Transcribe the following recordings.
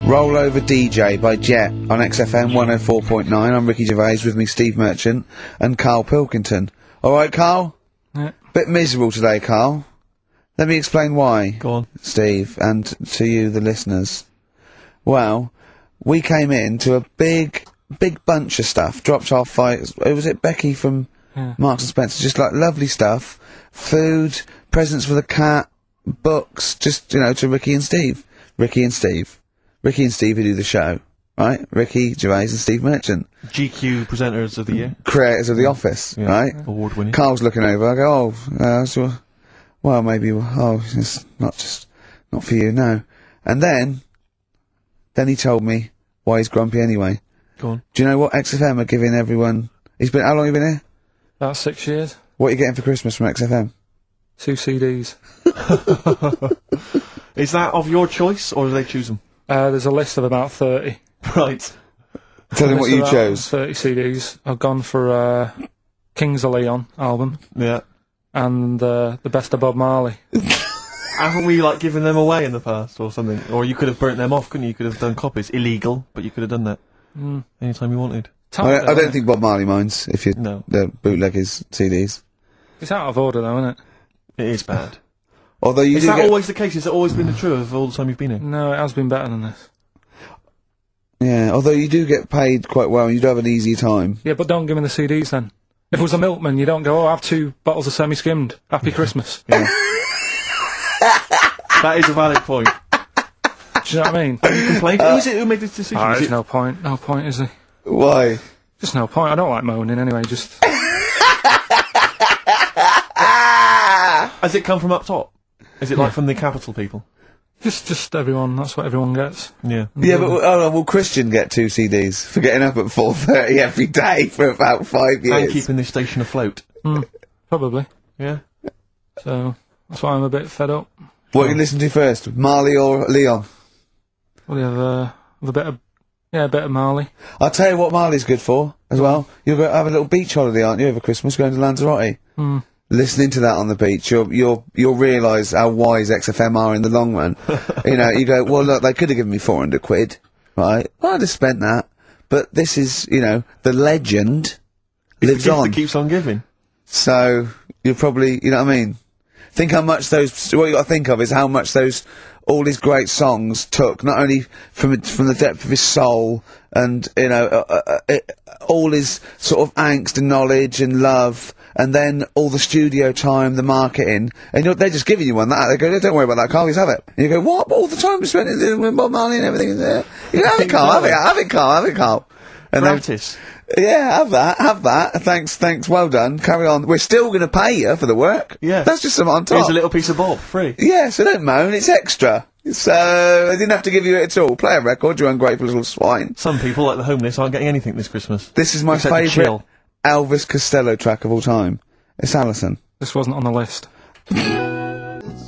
Roll Over DJ by Jet on XFM 104.9. I'm Ricky Gervais, with me Steve Merchant and Karl Pilkington. Alright, Karl? Yeah. Bit miserable today, Karl. Let me explain why. Go on. Steve, and to you, the listeners. Well, we came in to a big bunch of stuff. Dropped off by, was it Becky from Marks and Spencer? Just like lovely stuff. Food, presents for the cat, books, just, you know, to Ricky and Steve who do the show, right? Ricky Gervais and Steve Merchant. GQ presenters of the year. Creators of The Office, right? Award winning. Carl's looking over, I go, well, maybe, it's not for you, no. And then he told me why he's grumpy anyway. Go on. Do you know what XFM are giving everyone? How long have you been here? About 6 years. What are you getting for Christmas from XFM? 2 CDs. Is that of your choice, or do they choose them? There's a list of about 30. Right. Tell them what you chose. 30 CDs. I've gone for Kings of Leon album. Yeah. And the best of Bob Marley. Haven't we, like, given them away in the past or something? Or you could have burnt them off, couldn't you? You could have done copies. Illegal, but you could have done that. Anytime you wanted. I don't think Bob Marley minds if you bootleg his CDs. It's out of order, though, isn't it? It is bad. Although you is that always the case? Has it always been the truth of all the time you've been here? No, it has been better than this. Yeah, although you do get paid quite well and you do have an easier time. Yeah, but don't give me the CDs then. If it was a milkman, you don't go, I have 2 bottles of semi-skimmed. Happy Christmas. Yeah. That is a valid point. Do you know what I mean? You complained? Who is it who made this decision? There's no point. No point, is there? Why? Just no point. I don't like moaning anyway, just... Has it come from up top? Is it like from the capital people? Just everyone. That's what everyone gets. Yeah. Yeah, but will Christian get 2 CDs for getting up at 4:30 every day for about 5 years? And keeping this station afloat. Probably. Yeah. So, that's why I'm a bit fed up. What you listen to first, Marley or Leon? Well, you have a bit of Marley. I'll tell you what Marley's good for, as well. You'll go have a little beach holiday, aren't you, over Christmas, going to Lanzarote? Listening to that on the beach, you'll realise how wise XFM are in the long run. You know, you go, well, look, they could have given me 400 quid, right? Well, I'd have spent that. But this is, you know, the legend lives on. It keeps on giving. So, you'll probably, you know what I mean? Think how much what you got to think of is how much all these great songs took, not only from the depth of his soul and, you know, all his sort of angst and knowledge and love, and then all the studio time, the marketing, and they're just giving you one that. They go, don't worry about that, Carl, just have it. And you go, what? But all the time we spent with Bob Marley and everything is there. You go, have it, Carl, have it, Carl. And Gratis. Yeah, have that. Thanks, well done. Carry on. We're still going to pay you for the work. Yeah. That's just something on top. Here's a little piece of Bob, free. Yeah, so don't moan, it's extra. So, I didn't have to give you it at all. Play a record, you ungrateful little swine. Some people, like the homeless, aren't getting anything this Christmas. This is my favourite Elvis Costello track of all time. It's Alison. This wasn't on the list.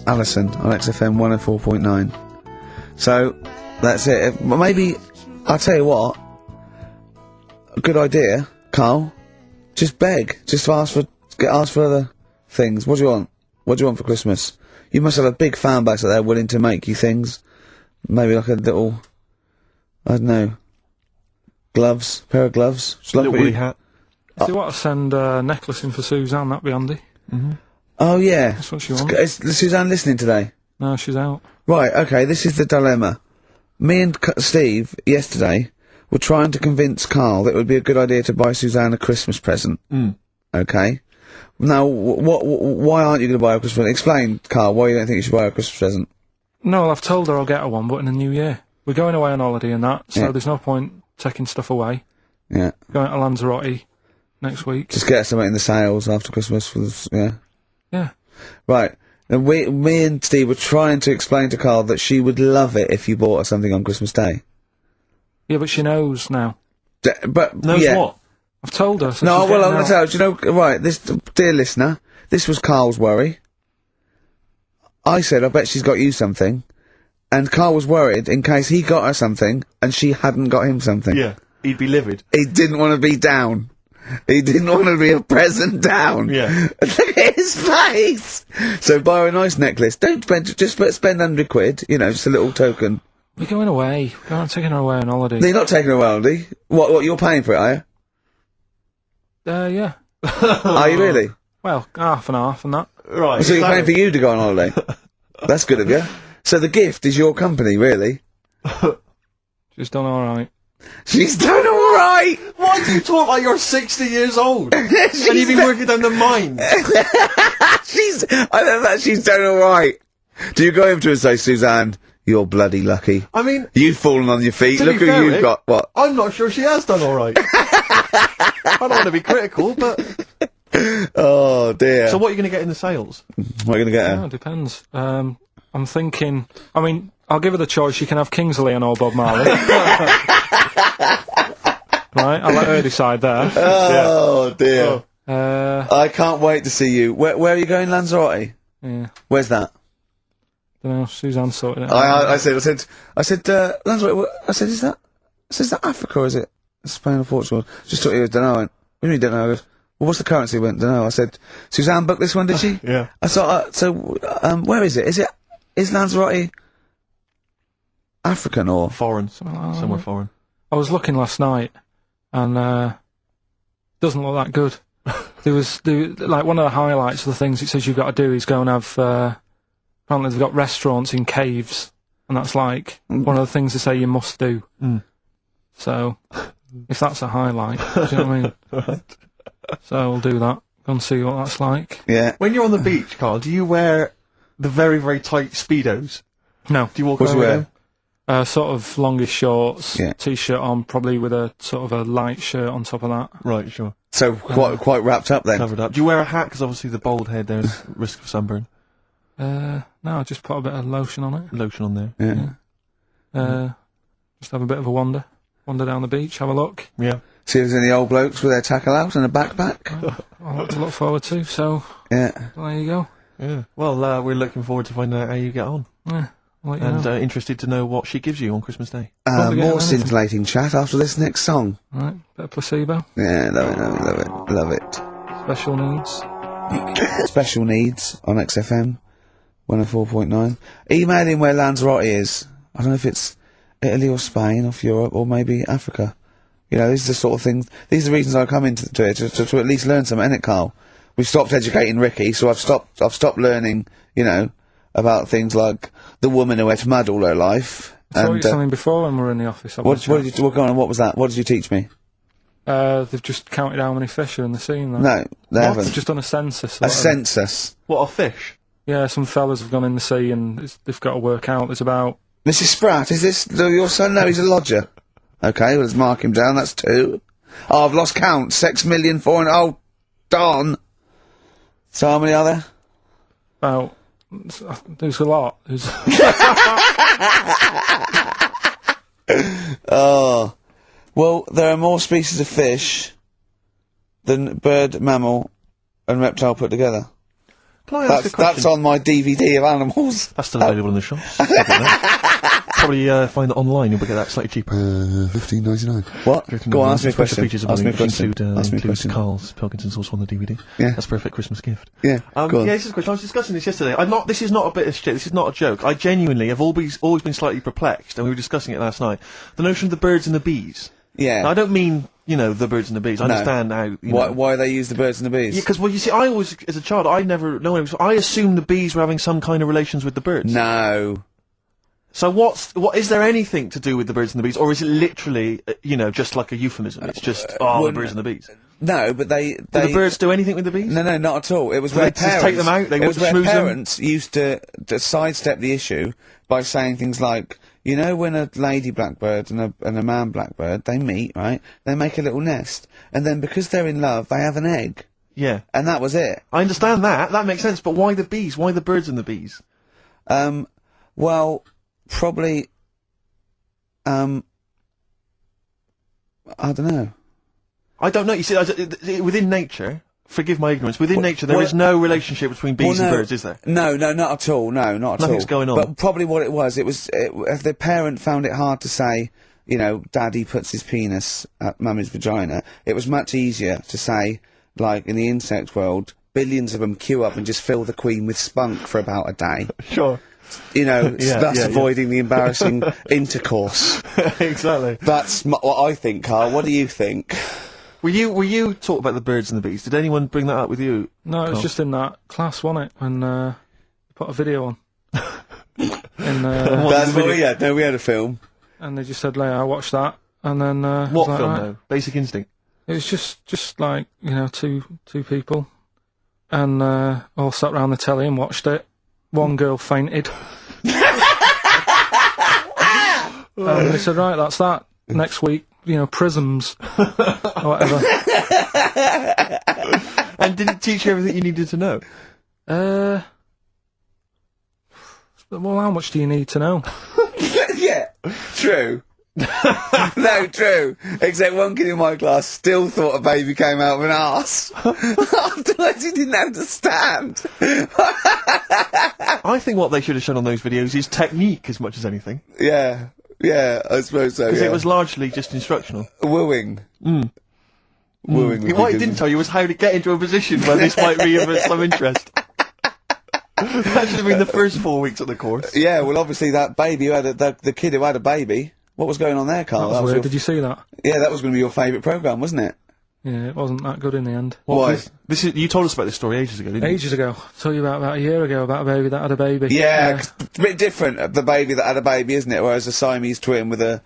Alison on XFM 104.9. So, that's it. Maybe, I'll tell you what, a good idea, Carl. Just beg. Just ask for other things. What do you want? What do you want for Christmas? You must have a big fan base out there willing to make you things. Maybe like a little, I don't know, pair of gloves. A little woolly hat. If you want to send a necklace in for Suzanne, that'd be handy. Oh yeah. That's what she wants. Is Suzanne listening today? No, she's out. Right, okay, this is the dilemma. Me and Steve, yesterday, were trying to convince Carl that it would be a good idea to buy Suzanne a Christmas present. Okay? Now, why aren't you going to buy her a Christmas present? Explain, Carl, why you don't think you should buy her a Christmas present. No, well, I've told her I'll get her one, but in the new year. We're going away on holiday and that, so there's no point taking stuff away. Yeah. Going to Lanzarote next week. Just get something in the sales after Christmas, Yeah. Right. And me and Steve were trying to explain to Carl that she would love it if you bought her something on Christmas Day. Yeah, but she knows now. Knows what? I've told her. So no, she's well, I'm going to out. tell you, right, this, dear listener, this was Carl's worry. I said, I bet she's got you something. And Carl was worried in case he got her something and she hadn't got him something. Yeah, he'd be livid. He didn't want to be down. He didn't want to be a present down. Yeah. Look at his face! So buy her a nice necklace. Don't spend, just spend £100, you know, just a little token. We're going away. I'm taking her away on holiday. You're not taking her away, are you? What, you're paying for it, are you? Yeah. Are you really? Well, half and half and that. Right. So you're paying for you to go on holiday? That's good of you. So the gift is your company, really? She's done alright. She's done alright! Why do you talk like you're 60 years old? And you've been working down the mines? I love that she's done alright. Do you go home to her and say, Suzanne, you're bloody lucky. I mean... You've fallen on your feet. to Look be who fair, you've Rick, got. What? I'm not sure she has done alright. I don't want to be critical, but... Oh, dear. So what are you going to get in the sales? What are you going to get her? Oh, it depends. I'm thinking... I mean, I'll give her the choice. She can have Kingsley and or Bob Marley. Right, I'll let her decide there. Oh, dear. I can't wait to see you. Where are you going, Lanzarote? Yeah. Where's that? Don't know, Suzanne sorted it out. I said, Lanzarote, I said, is that Africa or is it Spain or Portugal? Just thought you don't know. I went, what do you mean don't know? I goes, well, what's the currency? I went, don't know. I said, Suzanne booked this one, did she? Yeah. I thought, where is it? Is Lanzarote African or? Foreign. Somewhere foreign. I was looking last night, and doesn't look that good. Like one of the highlights of the things it says you've got to do is go and have. Apparently they've got restaurants in caves, and that's like one of the things they say you must do. Mm. So, if that's a highlight, do you know what I mean? Right. So we'll do that. Go and see what that's like. Yeah. When you're on the beach, Carl, do you wear the very, very tight Speedos? No. Do you walk What do around you with wear? them? Sort of longish shorts, Yeah. t-shirt on, probably with a sort of a light shirt on top of that. Right, sure. So quite wrapped up then. Covered up. Do you wear a hat? Because obviously the bald head, there's risk of sunburn. No, I just put a bit of lotion on it. Lotion on there. Yeah. Just have a bit of a wander down the beach, have a look. Yeah. See if there's any old blokes with their tackle out and a backpack. A lot to look forward to, so Yeah. there you go. Yeah. Well, we're looking forward to finding out how you get on. Yeah, I'll let you And know. interested to know what she gives you on Christmas Day. Probably get More anything. scintillating chat after this next song. Right, bit of placebo, Yeah, love it. special needs. Special needs on XFM 104.9. Email in where Lanzarote is. I don't know if it's Italy or Spain or Europe or maybe Africa. You know, these are the sort of things. These are the reasons I come into it to at least learn something, innit, Carl? We've stopped educating Ricky, so I've stopped learning. You know, about things like the woman who ate mud all her life. I saw you something before when we were in the office. What did you go on? What was that? What did you teach me? They've just counted how many fish are in the sea. Though. No, they haven't. They've just done a census. A census. What, a fish? Yeah, some fellas have gone in the sea and they've got to work out. There's about... Mrs. Spratt, is this your son? No, he's a lodger. Okay, well, let's mark him down. That's 2. Oh, I've lost count. 6 million, 4 and... Oh, darn. So how many are there? About... There's a lot. There's... Oh. Well, there are more species of fish than bird, mammal and reptile put together. Can I ask a question? That's on my DVD of animals. That's still available in the shops. Probably find it online. You'll get that slightly cheaper. $15.99. What? Go on, ask me a question. Features of Ask me a it question. includes question. Karl Pilkington's also on the DVD. Yeah. That's a perfect Christmas gift. Yeah. Go on. Yeah, this is a question. I was discussing this yesterday. This is not a bit of shit. This is not a joke. I genuinely have always been slightly perplexed, and we were discussing it last night. The notion of the birds and the bees. Yeah. Now, I don't mean, the birds and the bees. I understand how, Why they use the birds and the bees? Yeah, because, well, you see, I always, as a child, I assumed the bees were having some kind of relations with the birds. No. So is there anything to do with the birds and the bees, or is it literally, just like a euphemism? It's just, the birds and the bees. No, but they... Do the birds do anything with the bees? No, not at all. It was So where they just parents... take them out, they it was where schmooze them? parents used to sidestep the issue by saying things like, when a lady blackbird and a man blackbird, they meet, right? They make a little nest. And then because they're in love, they have an egg. Yeah. And that was it. I understand that. That makes sense. But why the bees? Why the birds and the bees? Well, probably... I don't know. I don't know. You see, within nature, forgive my ignorance, within nature there is no relationship between bees and birds, is there? No, not at all. No, not at all. Nothing's going on. But probably what it was, if the parent found it hard to say, Daddy puts his penis at Mummy's vagina, it was much easier to say, like in the insect world, billions of them queue up and just fill the queen with spunk for about a day. Sure. you know, Yeah, thus yeah, yeah. avoiding the embarrassing intercourse. Exactly. That's what I think, Carl. What do you think? Were you talking about the birds and the bees? Did anyone bring that up with you? No, it was Carl? just in that class, wasn't it? When put a video on. And That's what we had. No, we had a film. and they just said, "Like, I watched that," and then What was like, film right. though? Basic Instinct. It was just like, you know, two people, and all sat round the telly and watched it. One girl fainted. And they said, "Right, that's that. Next week, you know, prisms or whatever." And did it teach you everything you needed to know? Well, how much do you need to know? Yeah, true. No, true. Except one kid in my class still thought a baby came out of an arse. Afterwards, he didn't understand. I think what they should have shown on those videos is technique as much as anything. Yeah, I suppose so. Because Yeah. it was largely just instructional. wooing. Wooing. would be What it good. didn't tell you was how to get into a position where this might be of some interest. That should have been the first 4 weeks of the course. Yeah, well, obviously that baby who had the kid who had a baby. What was going on there, Carl? That was weird. your- Did you see that? Yeah, that was going to be your favourite programme, wasn't it? Yeah, it wasn't that good in the end. Why? This is you told us about this story ages ago, didn't you? Ages ago. Told you about a year ago about a baby that had a baby. Yeah, 'cause it's a bit different. The baby that had a baby, isn't it? Whereas a Siamese twin with a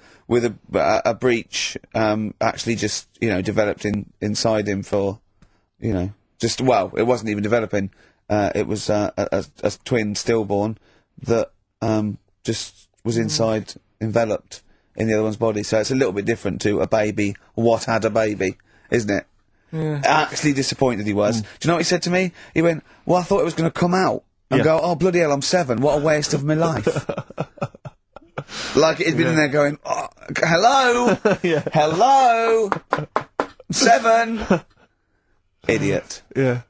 breach actually just developed inside him for just it wasn't even developing. It was a twin stillborn that just was enveloped in the other one's body. So it's a little bit different to a baby. What had a baby, isn't it? Yeah. Actually disappointed he was. Do you know what he said to me? He went, "Well, I thought it was going to come out and Yeah. go, oh bloody hell, I'm 7. What a waste of my life." Like it had been in there going, oh, hello, Yeah. hello, 7. Idiot. Yeah.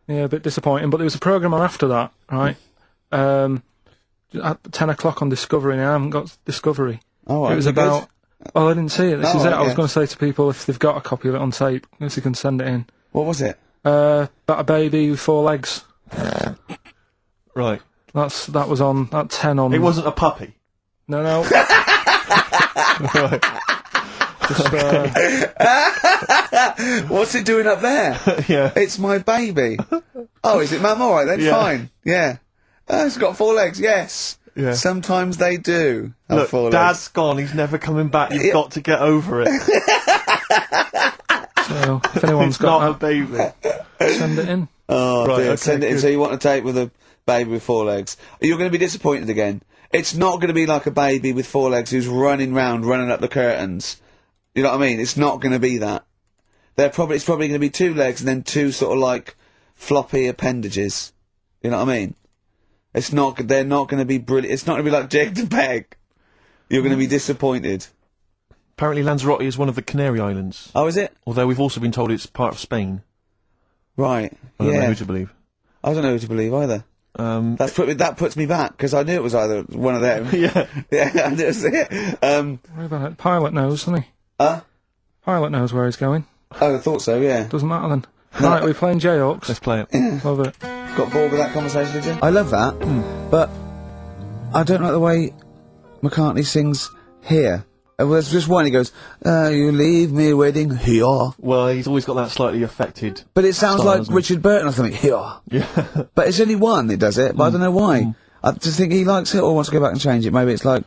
Yeah, a bit disappointing. But there was a programme after that, right? At 10 o'clock on Discovery, and I haven't got Discovery. Oh, right, It was was it good? about... Oh, I didn't see it. This Oh, is it. right, I was yeah. going to say to people, if they've got a copy of it on tape, if they can send it in. What was it? About a baby with 4 legs. Right. That was on at 10 on... It wasn't a puppy. No. Right. Just, What's it doing up there? Yeah. It's my baby. Oh, is it, Mum? All right then, Yeah. fine. Yeah. It's got 4 legs. Yes. Yeah. Sometimes they do have Look, 4 legs. Dad's gone. He's never coming back. You've got to get over it. so, if anyone's It's not a got baby. that, send it in. Oh, Right, dear. okay, Send it in. good. So you want to tape with a baby with 4 legs. You're going to be disappointed again. It's not going to be like a baby with 4 legs who's running up the curtains. You know what I mean? It's not going to be that. It's probably going to be 2 legs and then 2 sort of like floppy appendages. You know what I mean? They're not going to be brilliant. It's not going to be like Jake the Peg. You're going to be disappointed. Apparently Lanzarote is one of the Canary Islands. Oh, is it? Although we've also been told it's part of Spain. Right. I don't know Yeah. who to believe. I don't know who to believe either. That puts me back because I knew it was either one of them. Yeah. Yeah, I knew it was it. Worry about it. Pilot knows, doesn't he? Pilot knows where he's going. Oh, I thought so. Yeah. Doesn't matter then. Right, we're playing J-Hawks. Let's play it. Love it. Got bored with that conversation, did you? I love that, but I don't like the way McCartney sings here. Well, there's just one. He goes, "You leave me waiting here," Well, he's always got that slightly affected. but it sounds Style, like doesn't it? Richard Burton or something. Here, Yeah. but it's only one that does it. But I don't know why. I just think he likes it or wants to go back and change it. Maybe it's like.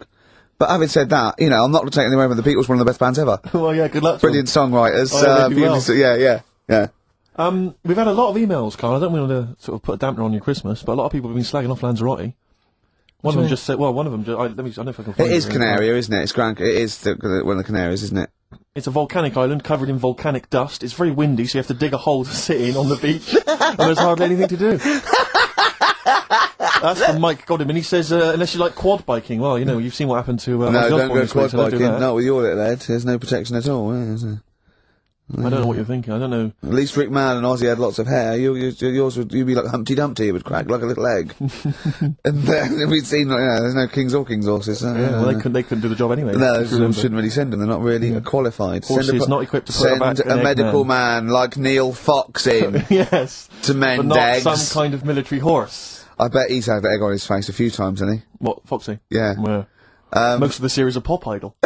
But having said that, I'm not taking anything away from the Beatles. One of the best bands ever. Well, yeah. Good luck. to Brilliant songwriters. Oh, they do well. Yeah. We've had a lot of emails, Carl. I don't want to sort of put a dampener on your Christmas, but a lot of people have been slagging off Lanzarote. One of them just said, well, one of them, I don't know if I can find It is really. Canaria, isn't it? It's It is one of the Canaries, isn't it? It's a volcanic island covered in volcanic dust. It's very windy, so you have to dig a hole to sit in on the beach, and there's hardly anything to do. That's from Mike Godwin. He says, unless you like quad biking, well, you've seen what happened to No, Ozzy don't Osbourne go this week, quad so don't do biking. that. Not with your little head. There's no protection at all. Is there? I don't know what you're thinking. I don't know. At least Rick Mann and Ozzy had lots of hair. Yours would you'd be like Humpty Dumpty. It would crack like a little egg. And then we'd seen there's no kings or kings horses. So, Yeah, well, they couldn't do the job anyway. No, if you remember. shouldn't really send them. They're not really qualified. Horses not equipped to put send back an a egg medical man. man like Neil Fox in Yes, to but mend not eggs. some kind of military horse. I bet he's had egg on his face a few times, hasn't he? What, Foxy? Yeah. Most of the series are Pop Idol.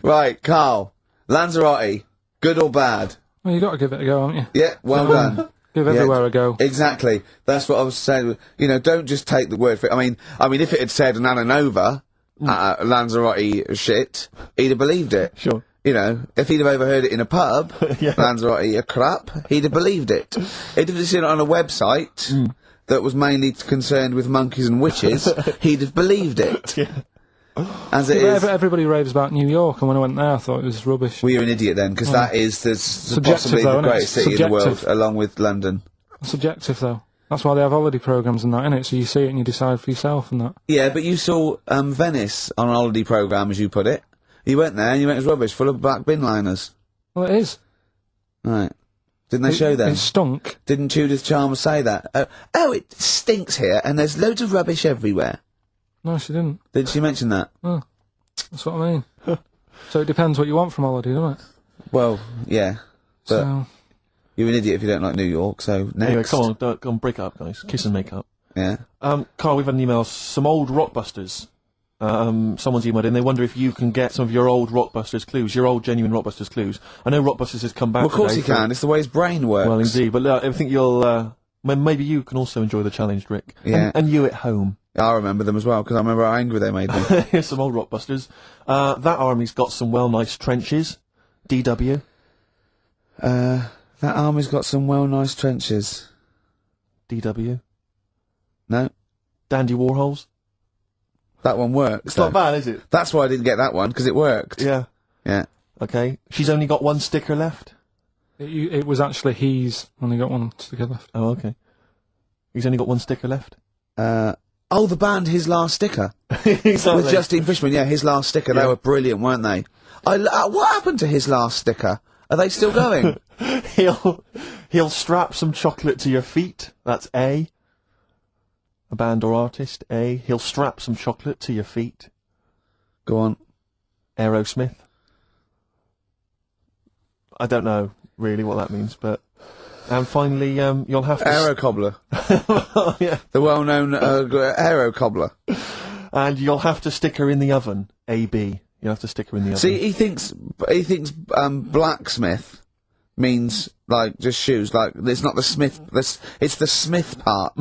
Right, Carl. Lanzarote, good or bad? Well, you got to give it a go, haven't you? Yeah, well done. Give everywhere a go. Exactly. That's what I was saying. You know, don't just take the word for it. I mean, if it had said Nananova, Lanzarote shit, he'd have believed it. Sure. You know, if he'd have overheard it in a pub, Yeah. Lanzarote a crap, he'd have believed it. He'd have seen it on a website that was mainly concerned with monkeys and witches, he'd have believed it. Yeah. As it is. Everybody raves about New York, and when I went there, I thought it was rubbish. Well, you're an idiot then, because that is possibly though, the innit? greatest city in the world, Subjective. along with London. Subjective, though. That's why they have holiday programmes and that, innit? So you see it and you decide for yourself and that. Yeah, but you saw Venice on a holiday programme, as you put it. You went there and you went, it was rubbish, full of black bin liners. Well, it is. Right. Didn't they show them? It stunk. Didn't Judith Chalmers say that? Oh, it stinks here, and there's loads of rubbish everywhere. No, she didn't. Did she mention that? Oh, that's what I mean. So it depends what you want from holiday, doesn't it? Well, yeah. But So, you're an idiot if you don't like New York, so next. Anyway, come on, break up, guys. Kiss and make up. Yeah. Carl, we've had an email, some old Rockbusters. Someone's emailed in, they wonder if you can get some of your old Rockbusters clues, your old genuine Rockbusters clues. I know Rockbusters has come back Well, of course today he can. It's the way his brain works. Well, indeed, but I think you'll, maybe you can also enjoy the challenge, Rick. Yeah. And you at home. I remember them as well, because I remember how angry they made me. Here's some old Rockbusters. That army's got some nice trenches. DW. That army's got some nice trenches. DW. No? Dandy Warhols. That one works. It's not bad, is it? That's why I didn't get that one, because it worked. Yeah. Yeah. Okay. She's only got one sticker left. it was actually he's only got one sticker left. Oh, okay. He's only got one sticker left. Oh, the band His Last Sticker. Exactly. With Justine Fishman, yeah, His Last Sticker. They Yeah. were brilliant, weren't they? What happened to His Last Sticker? Are they still going? He'll strap some chocolate to your feet. That's A. A band or artist, A. He'll strap some chocolate to your feet. Go on. Aerosmith. I don't know really what that means, but... And finally, you'll have to... Aero Cobbler. Yeah. The well-known Aero Cobbler. And you'll have to stick her in the oven. AB. You'll have to stick her in the oven. See, he thinks blacksmith means, like, just shoes. Like, it's not the smith, it's the smith part.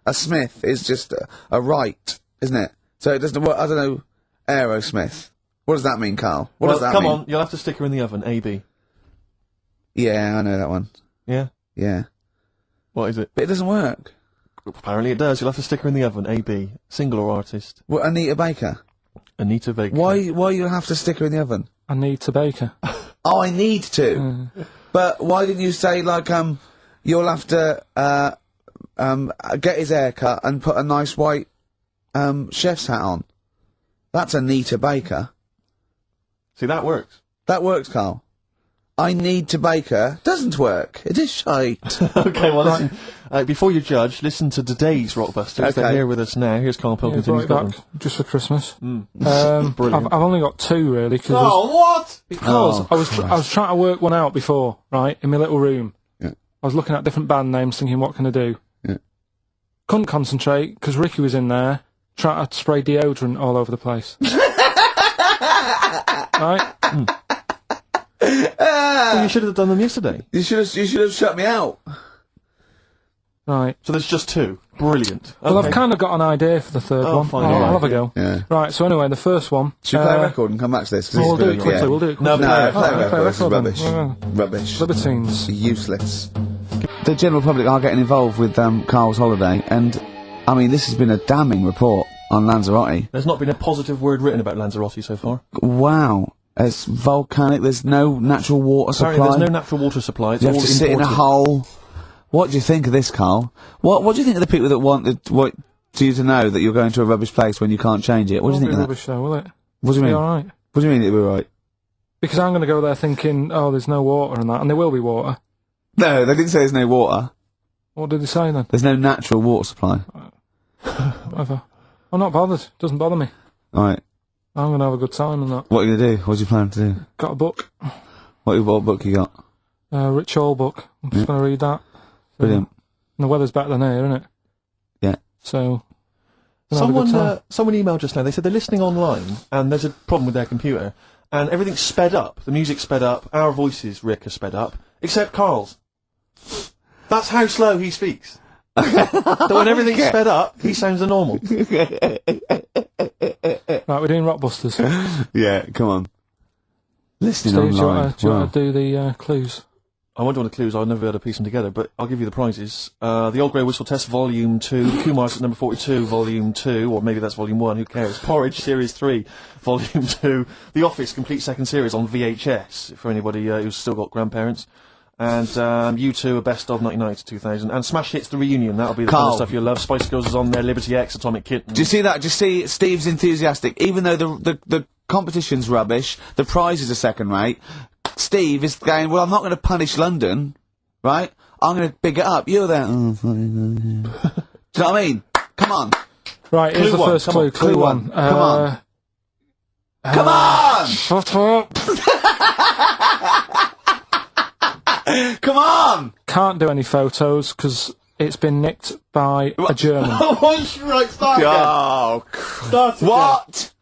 A smith is just a right, isn't it? So it doesn't work, I don't know, Aerosmith. What does that mean, Carl? What does that come mean? on, you'll have to stick her in the oven. AB. Yeah, I know that one. Yeah? Yeah. What is it? But it doesn't work. Apparently it does. You'll have to stick her in the oven. AB. Single or artist. What, Anita Baker? Anita Baker. Why you have to stick her in the oven? I need to bake her. Oh, I need to. But why didn't you say, like, you'll have to, get his hair cut and put a nice white, chef's hat on? That's Anita Baker. See, that works. That works, Carl. I need to bake her. Doesn't work. It is shite. Okay, well, listen. Before you judge, listen to today's Rockbusters. Okay. They're here with us now. Here's Karl Yeah, Pilkington. brought He's it got back them. just for Christmas. Brilliant. I've only got two really because what? Oh, I was trying to work one out before, right, in my little room. Yeah. I was looking at different band names, thinking, what can I do? Yeah. Couldn't concentrate because Ricky was in there trying to spray deodorant all over the place. Right? Well, you should have done them yesterday. You should have shut me out. Right. So there's just two. Brilliant. Well, Okay. I've kind of got an idea for the third Oh, one. fine, I'll alright. have a go. Yeah. Right, so anyway, the first one. Should we play a record and come back to this? 'Cause We'll this do is it quickly, yeah. we'll do it quickly. No, No, play it. play a record. This is record then. rubbish. Yeah. Rubbish. Libertines. Useless. The general public are getting involved with Carl's holiday, and I mean, this has been a damning report on Lanzarote. There's not been a positive word written about Lanzarote so far. Wow. It's volcanic, there's no natural water supply. Apparently there's no natural water supply. It's You all have to sit in a imported. hole. What do you think of this, Carl? What do you think of the people that want you to know that you're going to a rubbish place when you can't change it? What do you think of that? Rubbish though, will it? What do you Be mean? alright. What do you mean it'll be right? Because I'm going to go there thinking, oh, there's no water and that, and there will be water. No, they didn't say there's no water. What did they say then? There's no natural water supply. Whatever. I'm not bothered. Doesn't bother me. Alright. I'm going to have a good time and that. What are you going to do? What do you plan to do? Got a book. What book you got? Rich Hall book. I'm just going to read that. Brilliant. And the weather's better than here, isn't it? Yeah. So... we'll have a good time. Someone emailed just now. They said they're listening online, and there's a problem with their computer, and everything's sped up. The music's sped up. Our voices, Rick, are sped up, except Karl's. That's how slow he speaks. So when everything's sped up, he sounds normal. Right, we're doing Rockbusters. Yeah, come on. Listening Steve, do you online. want to do the clues? I won't do the clues, I'll never be able to piece them together, but I'll give you the prizes. The Old Grey Whistle Test Volume 2, Kumar's at number 42, Volume 2, or maybe that's Volume 1, who cares? Porridge Series 3, Volume 2, The Office Complete Second Series on VHS, for anybody who's still got grandparents. And U2, a best of 99 to 2000. And Smash Hits the Reunion, that'll be the kind Carl. of stuff you'll love. Spice Girls is on there, Liberty X, Atomic Kitten. Do you see that? Do you see Steve's enthusiastic? Even though the competition's rubbish, the prizes are second rate, Steve is going, well, I'm not going to punish London, right? I'm going to big it up. You're there. Oh, do you know what I mean? Come on. Right, here's the one, first come clue. on, Clue clue one. one. Come on. Come on! Shut up! Come on! Can't do any photos because it's been nicked by a German. Right, start again. Oh, Start again. what?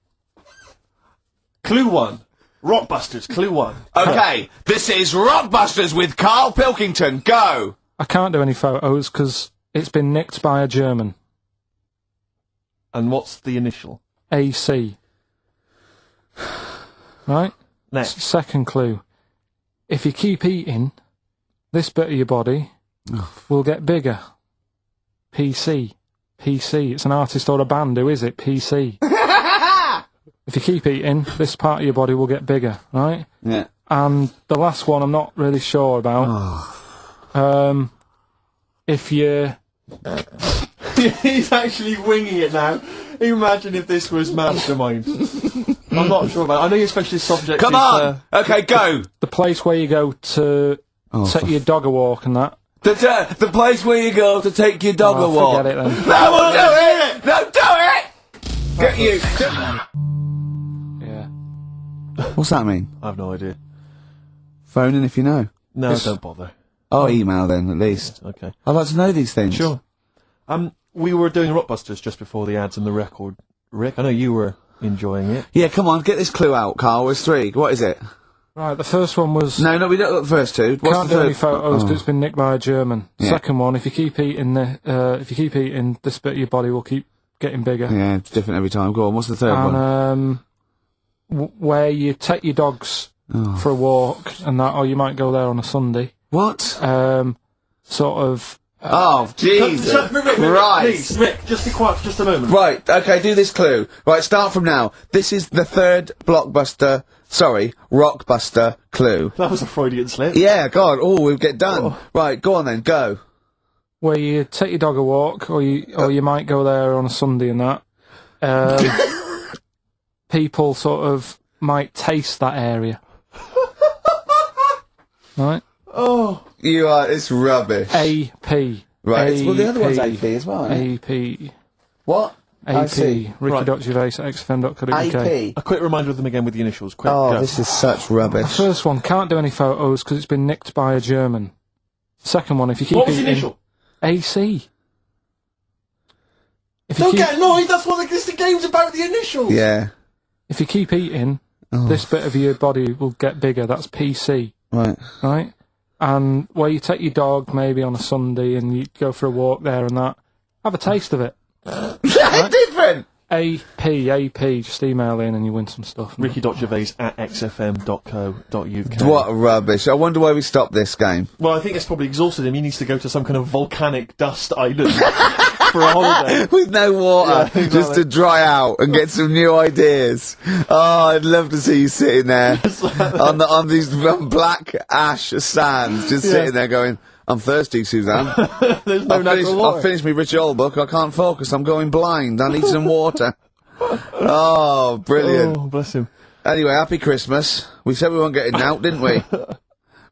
Clue 1. Rockbusters, Clue 1. Okay, this is Rockbusters with Karl Pilkington. Go! I can't do any photos because it's been nicked by a German. And what's the initial? AC. Right? Next. Second clue. If you keep eating, this bit of your body will get bigger. PC. PC. It's an artist or a band. Who is it? PC. If you keep eating, this part of your body will get bigger, right? Yeah. And the last one I'm not really sure about. If you... He's actually winging it now. Imagine if this was Mastermind. I'm not sure about it. I know your specialist subject Come is... on! Okay, go! The place where you go to take your dog a walk and that. The place where you go to take your dog a walk. Forget it then. No, we'll do it! No, do it! Get you! Yeah. What's that mean? I have no idea. Phone in if you know. No, don't bother. Oh, email then, at least. Okay. I'd like to know these things. Sure. We were doing Rockbusters just before the ads and the record. Rick, I know you were enjoying it. Yeah, come on, get this clue out, Carl. There's three. What is it? Right, the first one was... No, we don't got the first two. What's Can't the do third? any photos because it's been nicked by a German. Yeah. Second one, if you keep eating, this bit of your body will keep getting bigger. Yeah, it's different every time. Go on, what's the third one? And where you take your dogs for a walk and that, or you might go there on a Sunday. What? Sort of... Oh, Jesus. Rick, Right. please, Rick, just be quiet for just a moment. Right, okay, do this clue. Right, start from now. This is the third Rockbuster clue. That was a Freudian slip. Yeah, God, we'll get done. Oh. Right, go on then, go. where you take your dog a walk, or you might go there on a Sunday and that. People sort of might taste that area. Right? Oh. It's rubbish. AP. Right, well the other one's AP as well, isn't it? AP. What? I see. AP. Ricky.Gervais at XFM.co.uk. AP. A quick reminder of them again with the initials. Quick, Oh, go. this is such rubbish. First one, can't do any photos because it's been nicked by a German. Second one, if you keep What was the eating... initial? AC. If you Don't keep, get annoyed, that's what the game's about, the initials! Yeah. if you keep eating, this bit of your body will get bigger. That's PC. Right. Right? And where you take your dog maybe on a Sunday and you go for a walk there and that, have a taste of it. Different! AP, just email in and you win some stuff. Ricky.Gervais at xfm.co.uk. What rubbish. I wonder why we stopped this game. Well, I think it's probably exhausted him. He needs to go to some kind of volcanic dust island for a holiday. With no water, Yeah, exactly. just to dry out and get some new ideas. Oh, I'd love to see you sitting there on these black ash sands, just sitting there going, I'm thirsty, Suzanne. There's no natural water. I've finished my Richard Old book, I can't focus, I'm going blind, I need some water. Oh, brilliant. Oh, bless him. Anyway, happy Christmas. We said we weren't getting out, didn't we?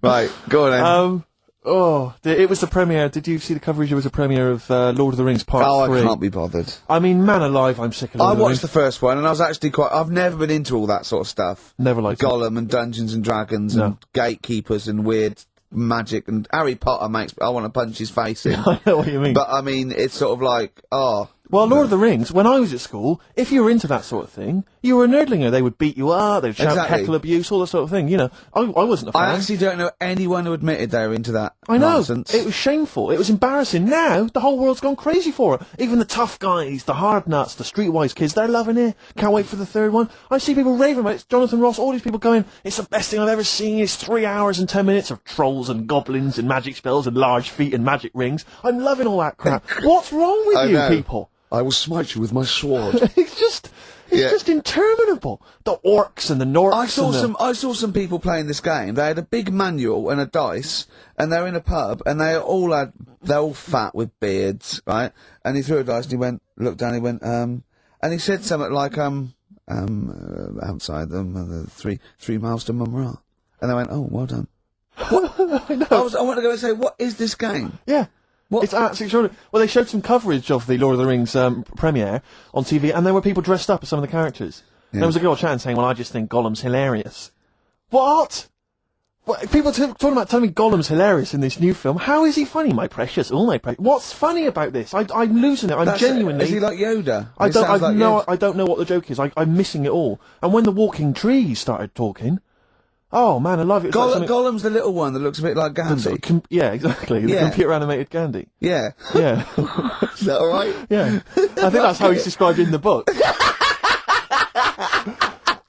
Right, go on then. It was the premiere. Did you see the coverage? It was a premiere of Lord of the Rings Part 3. I can't be bothered. I mean, man alive, I'm sick of Lord I of the watched Rings. the first one and I was actually I've never been into all that sort of stuff. Never liked it. Gollum and Dungeons and Dragons and gatekeepers and weird magic, and Harry Potter I want to punch his face in. I know what you mean. But I mean, it's sort of like, Well, Lord of the Rings, when I was at school, if you were into that sort of thing, you were a nerdlinger. They would beat you up, they'd shout Exactly. heckle abuse, all that sort of thing. You know, I wasn't a fan. I actually don't know anyone who admitted they were into that I know. nonsense. It was shameful. It was embarrassing. Now, the whole world's gone crazy for it. Even the tough guys, the hard nuts, the streetwise kids, they're loving it. Can't wait for the third one. I see people raving about it. Jonathan Ross, all these people going, it's the best thing I've ever seen. It's 3 hours and 10 minutes of trolls and goblins and magic spells and large feet and magic rings. I'm loving all that crap. What's wrong with you know. people? I will smite you with my sword. It's just interminable. The orcs and the Norks. I saw some people playing this game. They had a big manual and a dice, and they're in a pub, and they're all fat with beards, right? And he threw a dice, and he looked down, he went, and he said something like, outside them, 3 miles to Mumra. And they went, oh, well done. I know. I wanted to go and say, what is this game? Yeah. What? It's absolutely extraordinary. Well, they showed some coverage of the Lord of the Rings premiere on TV, and there were people dressed up as some of the characters. And there was a girl chatting saying, well, I just think Gollum's hilarious. What? People talking about telling me Gollum's hilarious in this new film. How is he funny, my precious? Oh, my precious. What's funny about this? I'm losing it. I'm genuinely... Is he like Yoda? I don't know what the joke is. I'm missing it all. And when the walking trees started talking... Oh man, I love it. Gollum's the little one that looks a bit like Gandhi. Yeah, exactly. The computer-animated Gandhi. Yeah. Yeah. Is that alright? Yeah. I think that's how he's described in the book.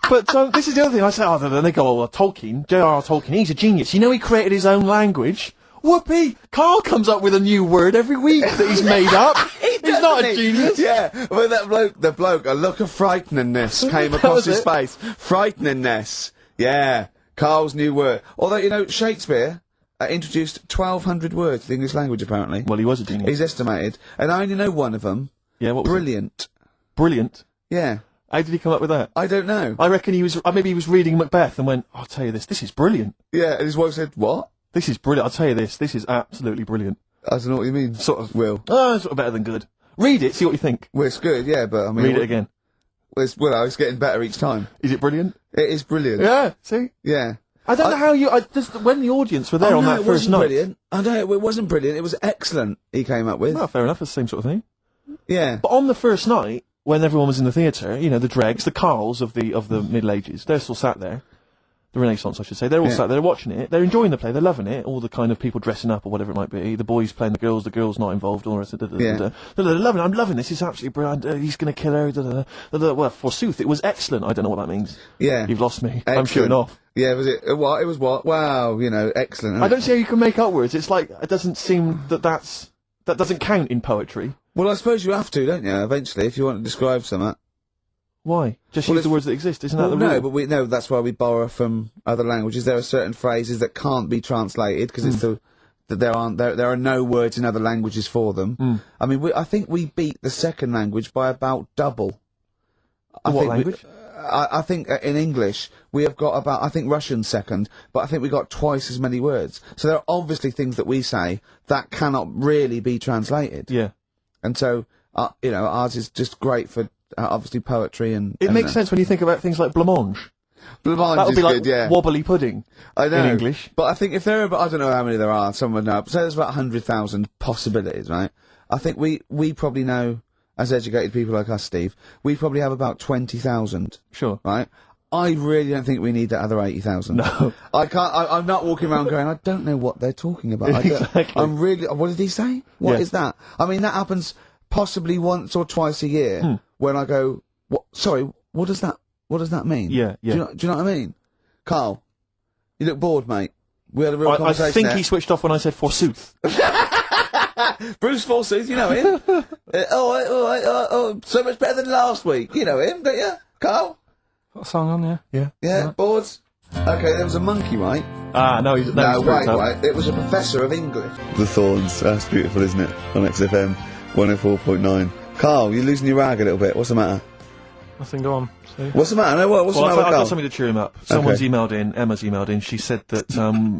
But this is the other thing. I say, then they go, oh, Tolkien, J.R.R. Tolkien, he's a genius. You know he created his own language? Whoopee! Carl comes up with a new word every week that he's made up. He's not a genius. Yeah, well, the bloke, a look of frighteningness came across his face. Frighteningness. Yeah. Carl's new word. Although, you know, Shakespeare introduced 1,200 words to the English language, apparently. Well, he was a genius. He's estimated. And I only know one of them. Yeah, what was Brilliant. it? Brilliant? Yeah. How did he come up with that? I don't know. I reckon maybe he was reading Macbeth and went, I'll tell you this is brilliant. Yeah, and his wife said, what? This is brilliant. I'll tell you this is absolutely brilliant. I don't know what you mean. Sort of. Will. Sort of better than good. Read it, see what you think. Well, it's good, yeah, but I mean... Read it again. It's getting better each time. Is it brilliant? It is brilliant. Yeah, see? Yeah. I don't know how when the audience were there on that first night. Brilliant. I know, it wasn't brilliant. It was excellent, he came up with. Well, fair enough, it's the same sort of thing. Yeah. But on the first night, when everyone was in the theatre, you know, the dregs, the Karls of the Middle Ages, they're still sat there. The Renaissance, I should say. They're all sat there watching it. They're enjoying the play. They're loving it. All the kind of people dressing up or whatever it might be. The boys playing the girls not involved. All the rest of They're loving it. I'm loving this. It's absolutely brilliant. He's going to kill her. Well, forsooth, it was excellent. I don't know what that means. Yeah. You've lost me. Excellent. I'm shooting off. Yeah, was it? What? It was what? Wow, you know, excellent. I don't see how you can make up words. It's like, it doesn't seem that doesn't count in poetry. Well, I suppose you have to, don't you, eventually, if you want to describe something. Why? Just use the words that exist, isn't that the rule? No, but that's why we borrow from other languages. There are certain phrases that can't be translated because it's that there are no words in other languages for them. I mean, I think we beat the second language by about double. What language? I think in English we have got about, I think Russian's second, but I think we got twice as many words. So there are obviously things that we say that cannot really be translated. Yeah. And so, you know, ours is just great for obviously poetry and... It makes sense when you think about things like blancmange. Blancmange that would be is like good, yeah. wobbly pudding. I know. In English. But I think if there are, I don't know how many there are, someone know, say there's about 100,000 possibilities, right? I think we probably know, as educated people like us, Steve, we probably have about 20,000. Sure. Right? I really don't think we need that other 80,000. No. I'm not walking around going, I don't know what they're talking about. Exactly. I'm really, what did he say? What is that? I mean, that happens possibly once or twice a year when I go, sorry, what does that mean? Yeah, yeah. Do you know what I mean? Carl, you look bored, mate. We had a real conversation I think there. he switched off when I said forsooth. Bruce Forsooth, you know him. So much better than last week. You know him, don't you, Carl? Got a song on, yeah? Yeah. Yeah, boards. Okay, there was a monkey, right? No, he's wait. It was a professor of English. The Thorns. That's beautiful, isn't it? On XFM 104.9. Carl, you're losing your rag a little bit. What's the matter? Nothing, go on. See? What's the matter? No, what's the matter with I've Carl? got something to cheer him up. Someone's emailed in, Emma's emailed in, she said that,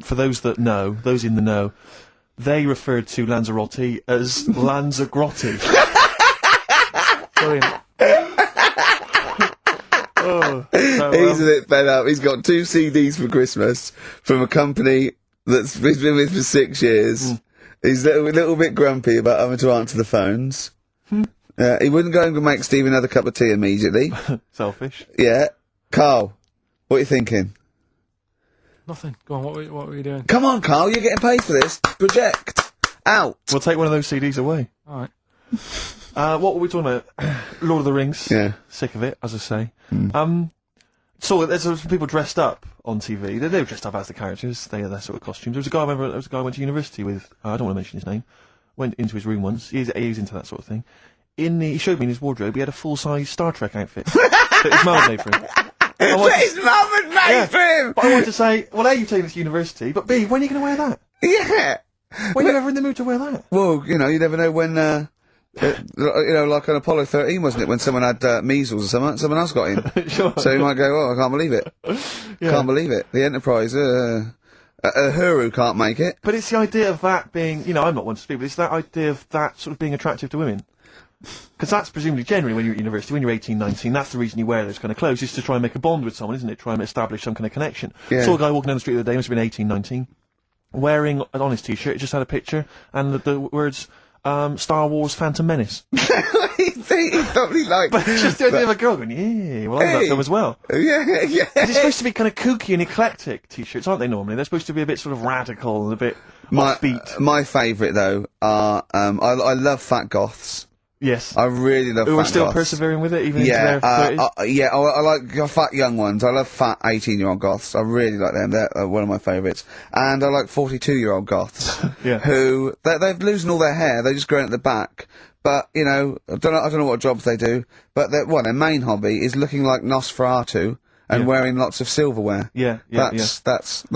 for those that know, those in the know, they referred to Lanzarote as Lanzagrotte. Brilliant. He's a bit fed up. He's got 2 CDs for Christmas from a company that's he's been with for 6 years. He's a little bit grumpy about having to answer the phones. He wouldn't go and make Steve another cup of tea immediately. Selfish. Yeah. Carl, what are you thinking? Nothing. Go on, what were you doing? Come on, Carl, you're getting paid for this. Project. Out. We'll take one of those CDs away. Alright. What were we talking about? Lord of the Rings. Yeah. Sick of it, as I say. So there's some people dressed up on TV. They were dressed up as the characters. They had their sort of costumes. There was a guy I went to university with. I don't want to mention his name. Went into his room once. He was into that sort of thing. He showed me in his wardrobe. He had a full-size Star Trek outfit that his mum had made for him. His mum had made for him. But I wanted to say, well, A, you've taken this to university, but B, when are you going to wear that? Yeah. When are you ever in the mood to wear that? Well, you know, you never know when. Like on Apollo 13, wasn't it, when someone had measles or something? Someone else got in. Sure. So you might go, oh, I can't believe it. Yeah. Can't believe it. The Enterprise, Uhuru can't make it. But it's the idea of that being, I'm not one to speak, but it's that idea of that sort of being attractive to women. Because that's presumably generally when you're at university, when you're 18, 19, that's the reason you wear those kind of clothes, is to try and make a bond with someone, isn't it? Try and establish some kind of connection. Yeah. Saw a guy walking down the street the other day, must have been 18, 19, wearing an honest t-shirt, it just had a picture, and the words, Star Wars Phantom Menace. He probably like. But it's just the idea of a girl going, yeah, well, I love that film as well. Yeah, yeah. It's supposed to be kind of kooky and eclectic t-shirts, aren't they, normally? They're supposed to be a bit sort of radical and a bit offbeat. My favourite, though, are, I love fat goths. Yes. I really love Who fat are still goths. persevering with it, even into their 30s? I like fat young ones. I love fat 18-year-old goths. I really like them. They're one of my favourites. And I like 42-year-old goths. Yeah. Who, they're losing all their hair. They're just growing at the back. But, I don't know what jobs they do. But their main hobby is looking like Nosferatu and wearing lots of silverware. That's one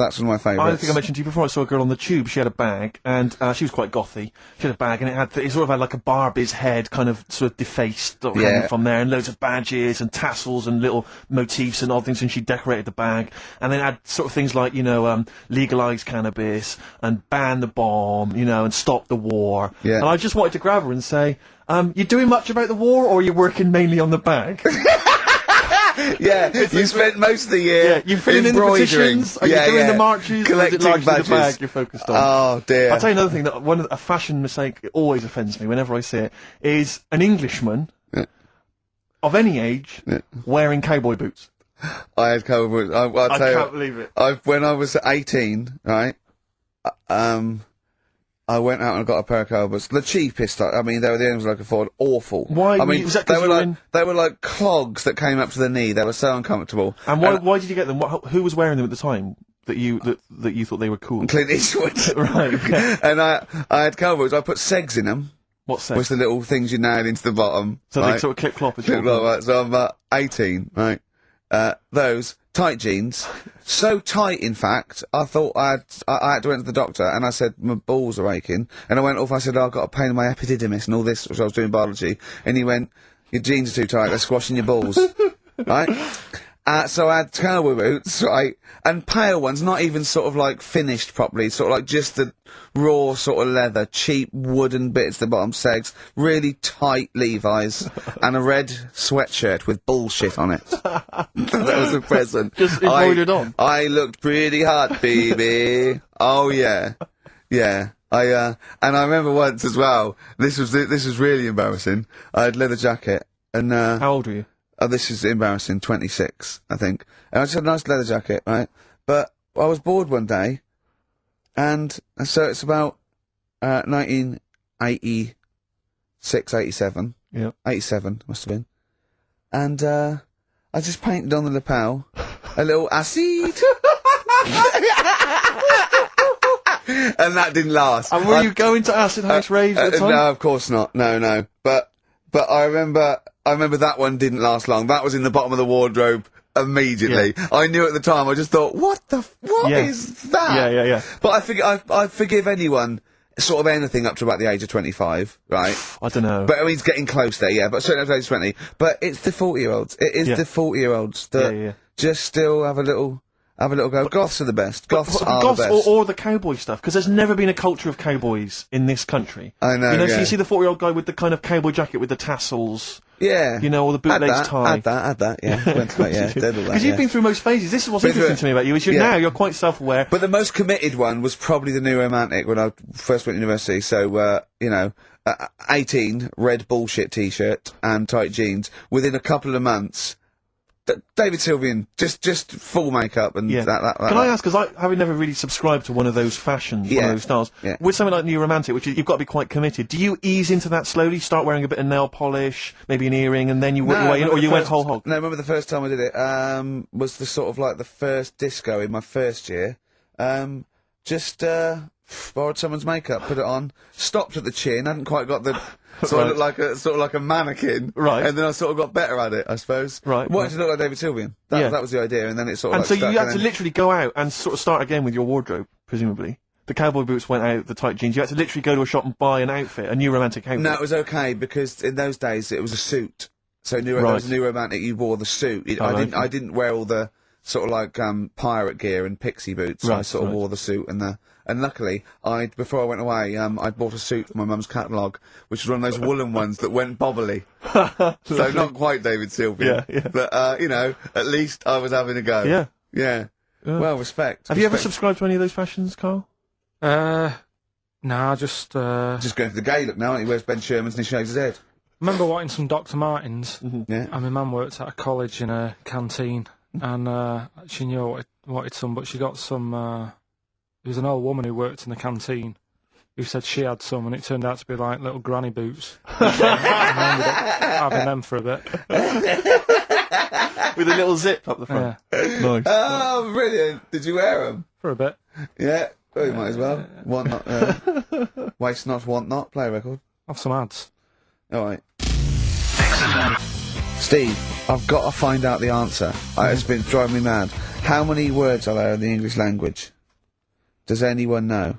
of my favourites. I think I mentioned to you before, I saw a girl on the tube, she had a bag, and she was quite gothy. She had a bag, and it sort of had like a Barbie's head kind of sort of defaced hanging from there, and loads of badges and tassels and little motifs and odd things, and she decorated the bag. And then had sort of things like, legalise cannabis, and ban the bomb, and stop the war. Yeah. And I just wanted to grab her and say, you doing much about the war, or are you working mainly on the bag? Yeah, you spent most of the year you're filling in the petitions, are you doing the marches, collecting or is it largely badges. the bag you're focused on? Oh, dear. I'll tell you another thing, that a fashion mistake that always offends me whenever I see it, is an Englishman of any age wearing cowboy boots. I had cowboy boots. I can't believe it. When I was 18, right, I went out and got a pair of cowboy boots. The cheapest, they were the only ones I could afford. Awful. Why? Was that 'cause they were like clogs that came up to the knee. They were so uncomfortable. And why did you get them? Who was wearing them at the time that you thought they were cool? Clint Eastwood. Right. Okay. And I had cowboy boots. I put segs in them. What segs? Which the little things you nail into the bottom. So right? they sort of clip-clop. Right. So I'm about 18, right? Those tight jeans, so tight in fact, I thought I had to went to the doctor and I said my balls are aching, and I went off. I said I've got a pain in my epididymis and all this, which I was doing biology, and he went, your jeans are too tight, they're squashing your balls, right? So I had cowboy boots, right, and pale ones, not even sort of like finished properly, sort of like just the raw sort of leather, cheap wooden bits at the bottom, segs, really tight Levi's, and a red sweatshirt with bullshit on it. That was a present. Just embroidered on? I looked pretty hot, baby. Oh yeah. Yeah. And I remember once as well, this was really embarrassing. I had leather jacket, and how old were you? Oh, this is embarrassing, 26, I think. And I just had a nice leather jacket, right? But I was bored one day, and so it's about 1986, 87. Yeah. 87, must have been. And I just painted on the lapel a little acid. And that didn't last. And were you going to acid house raves at the time? No, of course not. No. But I remember that one didn't last long. That was in the bottom of the wardrobe immediately. Yeah. I knew at the time. I just thought, what is that? Yeah. But I forgive anyone sort of anything up to about the age of 25, right? I don't know. But I mean, it's getting close there, yeah. But certainly up to age 20. But it's the 40-year-olds. It is the 40-year-olds that just still have a little go. Goths are the best. Goths are the best. Or the cowboy stuff, because there's never been a culture of cowboys in this country. I know, So you see the 40-year-old guy with the kind of cowboy jacket with the tassels, Yeah. You know, or the bootleg's tie. Add that, yeah. Went to that, yeah. Did all that, Because you've been through most phases. This is what's Been through interesting to me about you, is yeah. now you're quite self-aware. But the most committed one was probably the New Romantic when I first went to university. So, 18, red bullshit t-shirt and tight jeans. Within a couple of months, David Sylvian, just full makeup and that. Can I ask, because having never really subscribed to one of those fashions, one of those styles, with something like New Romantic, which you've got to be quite committed, do you ease into that slowly, start wearing a bit of nail polish, maybe an earring, and then you work your way in, or you went whole hog? No, I remember the first time I did it, was the sort of like the first disco in my first year. Borrowed someone's makeup, put it on, stopped at the chin, hadn't quite got the sort of looked like a mannequin, right? And then I sort of got better at it, I suppose. Right. Wanted to look like David Sylvian. That was the idea, and then it sort of. And like so stuck, you had to literally go out and sort of start again with your wardrobe, presumably. The cowboy boots went out, the tight jeans. You had to literally go to a shop and buy an outfit, a New Romantic outfit. No, it was okay because in those days it was a suit. So there was a New Romantic. You wore the suit. I didn't wear all the sort of like pirate gear and pixie boots. I sort of wore the suit and luckily before I went away I'd bought a suit from my mum's catalogue, which was one of those woolen ones that went bobbly. So not quite David Sylvian. Yeah. But at least I was having a go. Yeah. Well, respect. Have you ever subscribed to any of those fashions, Carl? Nah, just going for the gay look now, and he wears Ben Sherman's and he shaves his head. Remember wanting some Dr. Martens? Yeah. And my mum worked at a college in a canteen, and she knew I wanted some, but she got some. There was an old woman who worked in the canteen who said she had some, and it turned out to be like little granny boots. And I ended up having them for a bit. With a little zip up the front. Yeah. Nice. Oh, brilliant! Did you wear them? For a bit. Yeah. Well, you might as well. Want not. Waste not, want not. Play a record. Have some ads. All right. Steve, I've got to find out the answer. It's been driving me mad. How many words are there in the English language? Does anyone know?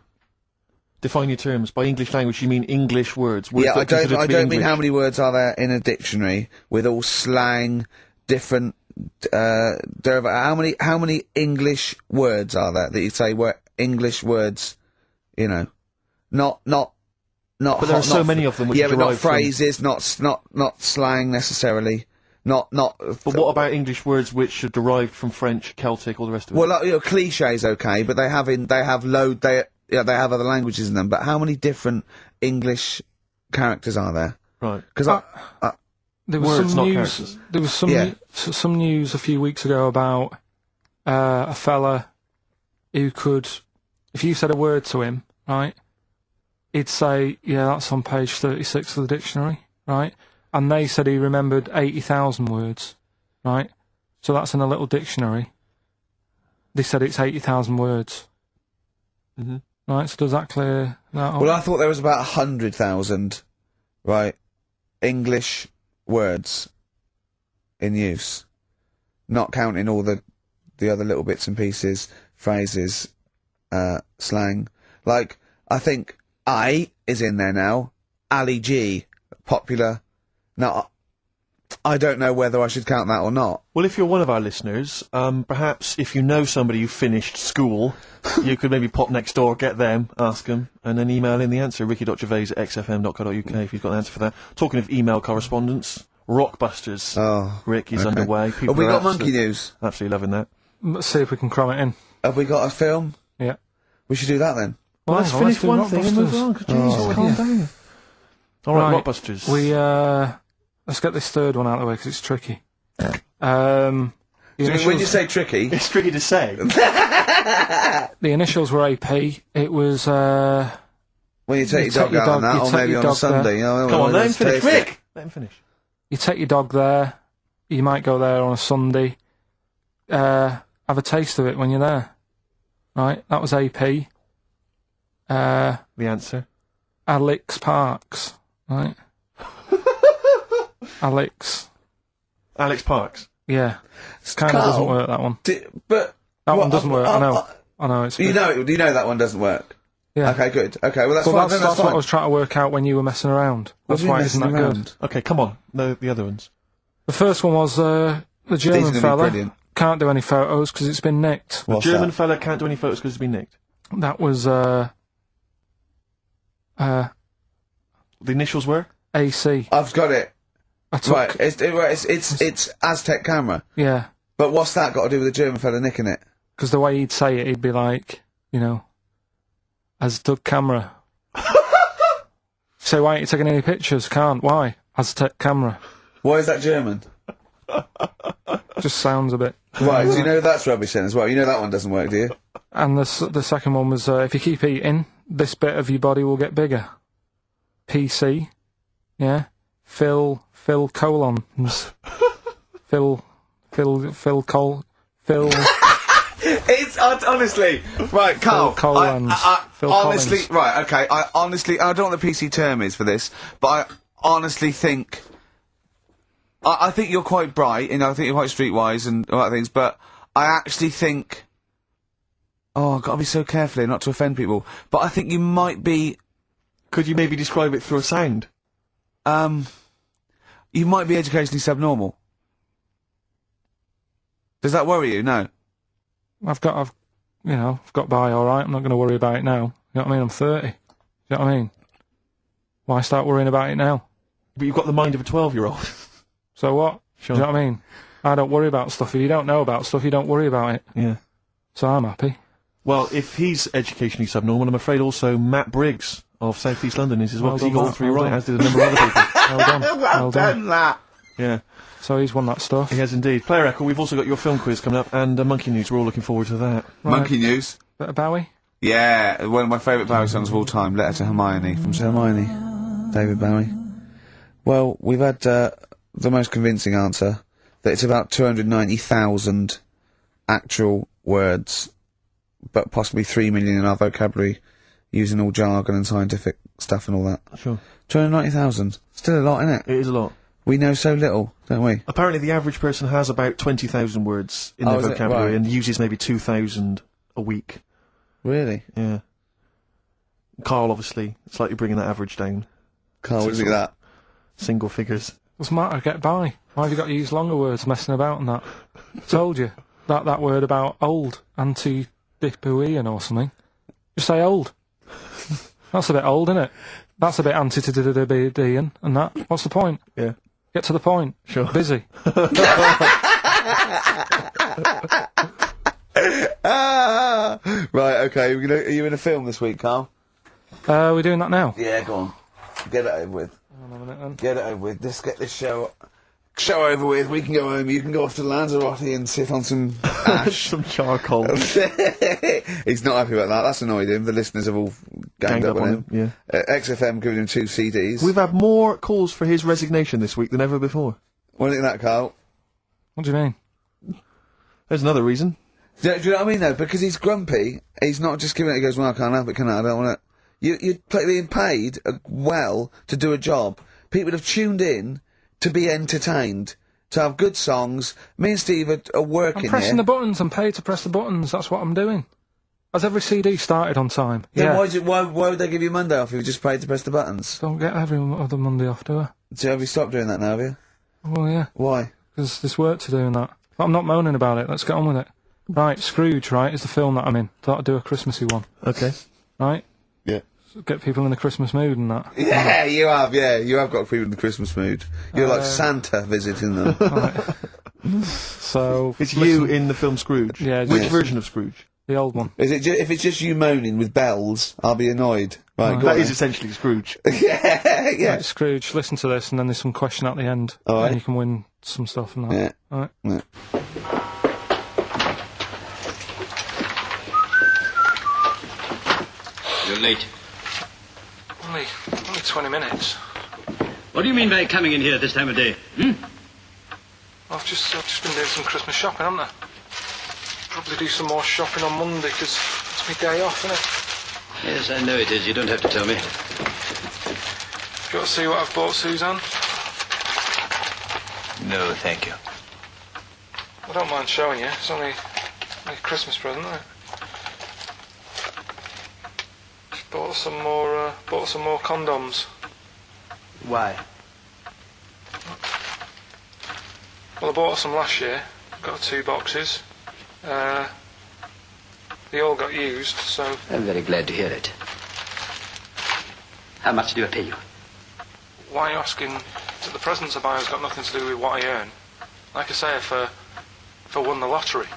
Define your terms. By English language, you mean English words. Yeah, I don't mean how many words are there in a dictionary with all slang, different how many English words are there that you say were English words? Not. But there are so many of them. Which but not phrases, not slang necessarily. Not. But what about English words which are derived from French, Celtic, all the rest of it? Well, clichés, okay, but they have other languages in them. But how many different English characters are there? Right. Because there was some news. There was some news a few weeks ago about a fella who could, if you said a word to him, right, he'd say, "Yeah, that's on page 36 of the dictionary," right? And they said he remembered 80,000 words, right? So that's in a little dictionary. They said it's 80,000 words. Mm-hmm. Right, so does that clear that up? Well, I thought there was about 100,000, right, English words in use. Not counting all the other little bits and pieces, phrases, slang. Like, I think I is in there now. Ali G, popular. Now, I don't know whether I should count that or not. Well, if you're one of our listeners, perhaps if you know somebody who finished school, you could maybe pop next door, get them, ask them, and then email in the answer, ricky.gervais@xfm.co.uk if you've got an answer for that. Talking of email correspondence, Rockbusters. Oh, Rick is underway. Have we got monkey news? Absolutely loving that. Let's see if we can cram it in. Have we got a film? Yeah. We should do that then. Well, let's finish one thing and move on. Jesus, calm down. All right, Rockbusters. Let's get this third one out of the way because it's tricky. When you say tricky, it's tricky to say. The initials were AP. It was when you take your dog out on that, or maybe on a Sunday. Come on, let him finish. Rick, let him finish. You take your dog there. You might go there on a Sunday. Have a taste of it when you're there. Right, that was AP. The answer? Alex Parks. Right. Alex Parks. Yeah, it kind of doesn't work, that one. But that one doesn't work. I know. It's you know that one doesn't work. Yeah. Okay, good. Okay, well that's fine. That's what I was trying to work out when you were messing around. That's why it isn't that good. Okay, come on. The other ones. The first one was the German fella can't do any photos because it's been nicked. The German fella can't do any photos because it's been nicked. That was the initials were AC. I've got it. I took... Right, it's Aztec camera. Yeah. But what's that got to do with the German fella nicking it? Because the way he'd say it, he'd be like, you know, Aztec camera. So why ain't you taking any pictures? Can't. Why? Aztec camera. Why is that German? Just sounds a bit... Right, do you know that's rubbish then as well? You know that one doesn't work, do you? And the second one was, if you keep eating, this bit of your body will get bigger. PC. Yeah. Fill colons. Fill. It's honestly right, Carl. Phil Collins. Phil honestly, Collins. right, okay. I don't know what the PC term is for this, but I honestly think. I think you're quite bright, and I think you're quite streetwise and all that things, but I actually think. Oh, I've got to be so careful here not to offend people, but I think you might be. Could you maybe describe it through a sound? You might be educationally subnormal. Does that worry you? No. I've got by alright, I'm not going to worry about it now. You know what I mean? I'm 30. You know what I mean? Why start worrying about it now? But you've got the mind of a 12-year-old. So what? Sure. Do you know what I mean? I don't worry about stuff. If you don't know about stuff, you don't worry about it. Yeah. So I'm happy. Well, if he's educationally subnormal, I'm afraid also Matt Briggs of South East London is as well, Well because he done, got all Matt, three well right, done. as did a number of other people. Well done. Well done. that. Yeah. So he's won that stuff. He has indeed. Player Echo, we've also got your film quiz coming up, and Monkey News. We're all looking forward to that. Right. Monkey News. Bit of Bowie? Yeah, one of my favourite Bowie songs of all time, Letter to Hermione, from Hermione, David Bowie. Well, we've had the most convincing answer, that it's about 290,000 actual words, but possibly 3 million in our vocabulary, using all jargon and scientific stuff and all that. Sure. 290,000. Still a lot, isn't it? It is a lot. We know so little, don't we? Apparently the average person has about 20,000 words in Oh, their is it? vocabulary Right. and uses maybe 2,000 a week. Really? Yeah. Carl, obviously, slightly bringing that average down. Carl, what do you think of that? Single figures. What's the matter? Get by. Why have you got to use longer words messing about and that? Told you. That word about old. Anti-dipuian or something. Just say old. That's a bit old, isn't it? That's a bit anti-dipuian and that. What's the point? Yeah. Get to the point. Sure. Busy. Right, okay, are you in a film this week, Carl? We're doing that now. Yeah, go on. Get it over with. Hang on a minute then. Get it over with. Let's get this show over with. We can go home. You can go off to Lanzarote and sit on some ash. Some charcoal. He's not happy about that. That's annoyed him. The listeners have all ganged up on him. Yeah. XFM giving him 2 CDs. We've had more calls for his resignation this week than ever before. What do you think of that, Carl? What do you mean? There's another reason. Do you know what I mean, though? Because he's grumpy, he's not just giving it, he goes, well, I can't have it, can I? I don't want it. You're being paid well to do a job. People have tuned in to be entertained, to have good songs. Me and Steve are working I'm pressing here. the buttons. I'm paid to press the buttons. That's what I'm doing. Has every CD started on time? Then Yeah. why would they give you Monday off if you just paid to press the buttons? Don't get every other Monday off, do I? So have you stopped doing that now, have you? Well, yeah. Why? There's work to do and that. But I'm not moaning about it. Let's get on with it. Right, Scrooge, right, is the film that I'm in. Thought I'd do a Christmassy one. Okay. Right? Yeah. Get people in the Christmas mood and that. Yeah, you have got people in the Christmas mood. You're like Santa visiting them. Right. So... It's you in the film Scrooge. Yeah, Which yes. version of Scrooge? The old one. Is it if it's just you moaning with bells, I'll be annoyed. Right, go That on is then. essentially Scrooge. yeah. Right, Scrooge, listen to this and then there's some question at the end. All right. And you can win some stuff and that. Yeah. Alright. Yeah. You're late. Only 20 minutes. What do you mean by coming in here at this time of day? Hmm? I've just been doing some Christmas shopping, haven't I? Probably do some more shopping on Monday because it's my day off, isn't it? Yes, I know it is. You don't have to tell me. Got to see what I've bought, Suzanne? No, thank you. I don't mind showing you. It's only a Christmas present, isn't it? Just bought some more condoms. Why? Well, I bought some last year. Got 2 boxes. They all got used, so... I'm very glad to hear it. How much do I pay you? Why are you asking the presents I buy has got nothing to do with what I earn. Like I say, if I won the lottery,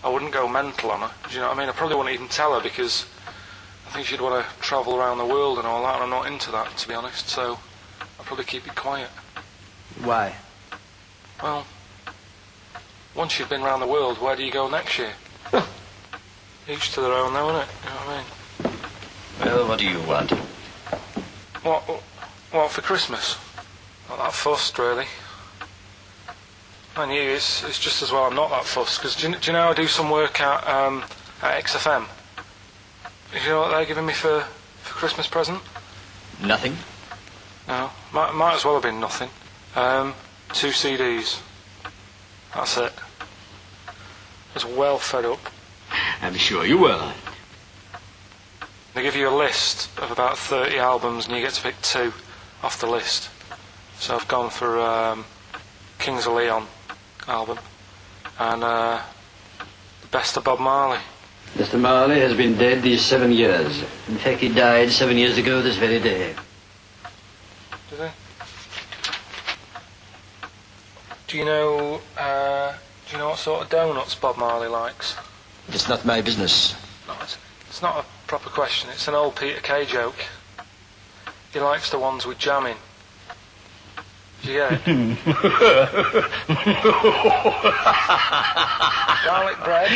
I wouldn't go mental on her. Do you know what I mean? I probably wouldn't even tell her because I think she'd want to travel around the world and all that, and I'm not into that, to be honest, so I'd probably keep it quiet. Why? Well, once you've been around the world, where do you go next year? Each to their own, though, innit? You know what I mean? Well, what do you want? What for Christmas? Not that fussed, really. And you, it's just as well I'm not that fussed, because do you know I do some work at XFM? Do you know what they're giving me for Christmas present? Nothing? No, might as well have been nothing. 2 CDs. That's it. I was well fed up. I'm sure you will. They give you a list of about 30 albums and you get to pick 2 off the list. So I've gone for Kings of Leon album and the best of Bob Marley. Mr. Marley has been dead these 7 years. In fact, he died 7 years ago this very day. Did he? Do you know what sort of donuts Bob Marley likes? It's not my business. No, it's not a proper question. It's an old Peter Kay joke. He likes the ones with jam in. Did you get it? Garlic bread.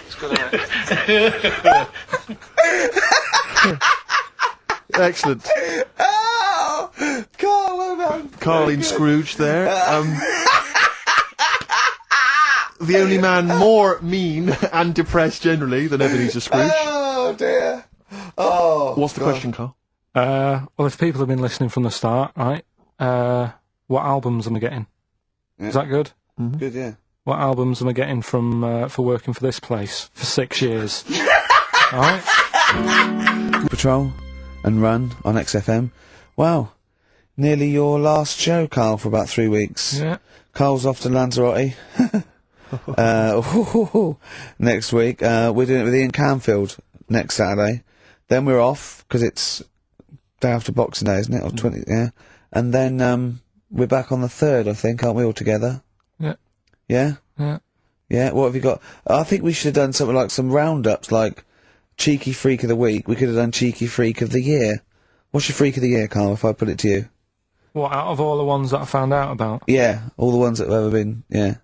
It's good, isn't it? Excellent. Oh! Carl, well done. Carl in Scrooge there. The only man more mean and depressed generally than Ebenezer Scrooge. Oh, dear. Oh. What's the question, Carl? Well, if people have been listening from the start, right, what albums am I getting? Yeah. Is that good? Good, yeah. What albums am I getting from for working for this place for 6 years? Alright? Patrol and Run on XFM. Wow. Nearly your last show, Carl, for about 3 weeks. Yeah. Carl's off to Lanzarote. Next week. We're doing it with Ian Canfield next Saturday. Then we're off, because it's day after Boxing Day, isn't it? Or 20, yeah. And then we're back on the 3rd, I think, aren't we, all together? Yeah. Yeah? Yeah. Yeah, what have you got? I think we should have done something like some roundups, like Cheeky Freak of the Week. We could have done Cheeky Freak of the Year. What's your Freak of the Year, Carl, if I put it to you? What, out of all the ones that I found out about? Yeah, all the ones that have ever been, yeah.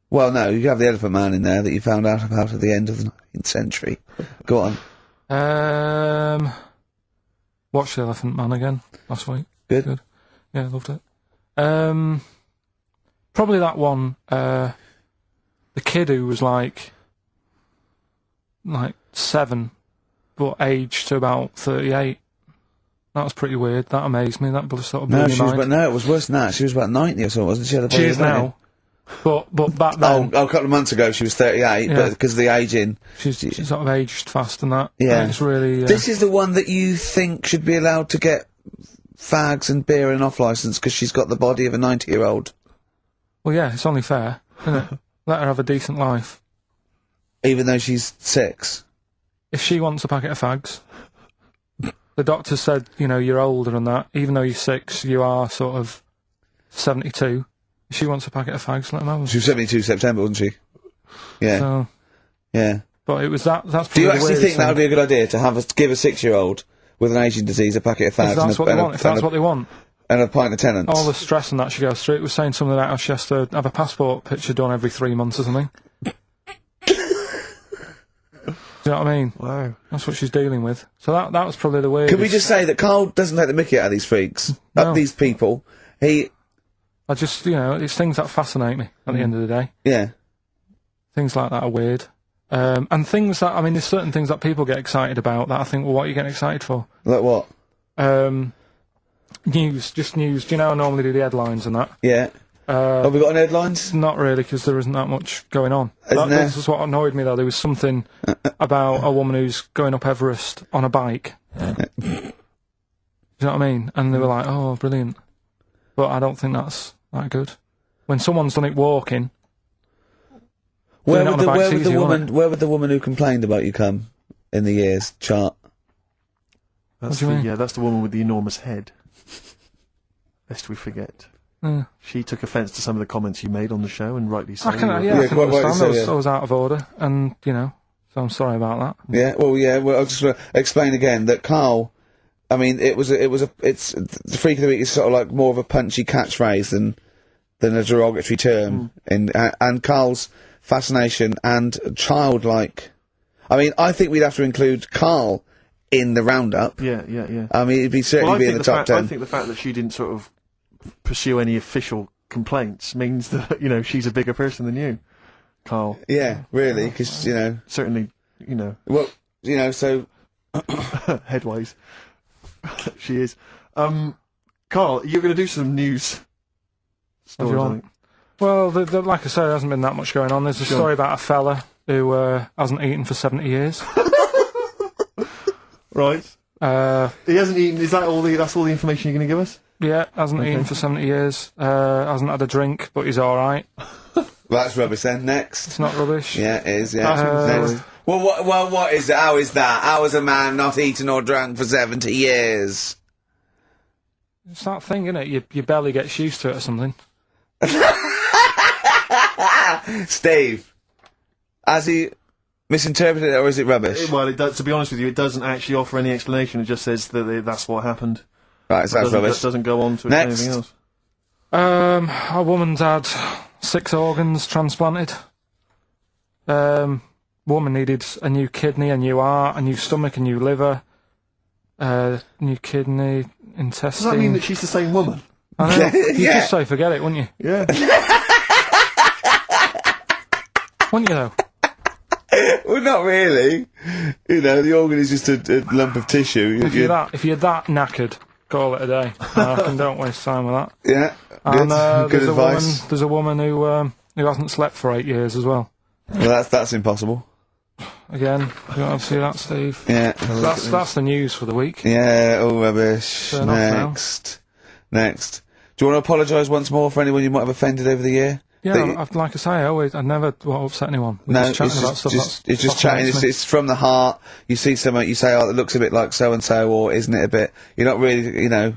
Well, no, you have the Elephant Man in there that you found out about at the end of the 19th century. Go on. Watched The Elephant Man again last week. Good. Yeah, loved it. Probably that one, the kid who was like 7, but aged to about 38. That was pretty weird. That amazed me. That sort of blew my mind. No, it was worse than that. She was about 90 or something, wasn't she? She is now. But back then... Oh, a couple of months ago she was 38, Yeah. but because of the ageing... She's sort of aged fast and that. Yeah. And it's really... This is the one that you think should be allowed to get fags and beer and off licence because she's got the body of a 90-year-old. Well, yeah, it's only fair, isn't it? Let her have a decent life. Even though she's 6. If she wants a packet of fags, the doctor said, you're older and that. Even though you're 6, you are sort of 72. If she wants a packet of fags, let them have them. She was 72 September, wasn't she? Yeah. So, yeah. but it was that's probably Do you the actually weirdest think that would thing. be a good idea, to give a 6-year-old with an aging disease a packet of fags If that's what they want. If that's what they want. and a pint of Tennant's? All the stress and that she goes through. It was saying something like how she has to have a passport picture done every 3 months or something. Do you know what I mean? Wow. That's what she's dealing with. So that was probably the weirdest. Can we just say that Carl doesn't take the mickey out of these freaks? No. These people. I just, it's things that fascinate me at the end of the day. Yeah. Things like that are weird. And things that, there's certain things that people get excited about that I think, well, what are you getting excited for? Like what? News. Do you know I normally do the headlines and that? Yeah. Have we got any headlines? Not really, because there isn't that much going on. Isn't there? This is what annoyed me, though. There was something about a woman who's going up Everest on a bike. Do you know what I mean? And they were like, oh, brilliant. But I don't think that's that good. When someone's done it walking... Where doing it would on a bike's easy, isn't it? where would the woman who complained about you come in the years chart? That's What do you mean? Yeah, that's the woman with the enormous head. lest we forget. Yeah. She took offence to some of the comments you made on the show, and rightly so. I can Yeah, understand. quite rightly so, yeah. I was out of order, and so I'm sorry about that. Yeah, well, I'll just explain again that Karl, I mean, it's the Freak of the Week is sort of like more of a punchy catchphrase than a derogatory term, and Karl's fascination and childlike, I mean, I think we'd have to include Karl in the roundup. Yeah. I mean, it'd certainly be in the top 10. I think the fact that she didn't sort of pursue any official complaints means that, she's a bigger person than you, Karl. Yeah, really, because, Certainly, well, so... headways. She is. Karl, you're going to do some news stories, I think. Well, like I say, there hasn't been that much going on. There's a story about a fella who hasn't eaten for 70 years. Right. He hasn't eaten. Is that all? That's all the information you're going to give us? Yeah, hasn't eaten for 70 years. Hasn't had a drink, but he's all right. That's rubbish then. Next. It's not rubbish. Yeah, it is, yeah. Next. Well, what is it? How is that? How is a man not eaten or drunk for 70 years? It's that thing, isn't it? Your belly gets used to it or something. Steve, has he misinterpreted it, or is it rubbish? Well, to be honest with you, it doesn't actually offer any explanation. It just says that that's what happened. Right, so that's rubbish. It doesn't go on to explain Next. anything else. A woman's had 6 organs transplanted. Woman needed a new kidney, a new heart, a new stomach, a new liver, new kidney, intestine. Does that mean that she's the same woman? I know. You'd Yeah. just say forget it, wouldn't you? Yeah. Wouldn't you, though? Well, not really. The organ is just a lump of tissue. If you're that knackered, call it a day. I reckon don't waste time with that. Yeah, And good advice. There's a woman who hasn't slept for 8 years as well. Well, that's impossible. Again, you want to see that, Steve? Yeah. That's the news for the week. Yeah, all rubbish. Turn off now. Next. Do you want to apologise once more for anyone you might have offended over the year? Yeah, like I say, I never want to upset anyone. We're No, just chatting about stuff it's just chatting. It's from the heart. You see something, you say, "Oh, it looks a bit like so and so," or "Isn't it a bit?" You're not really, you don't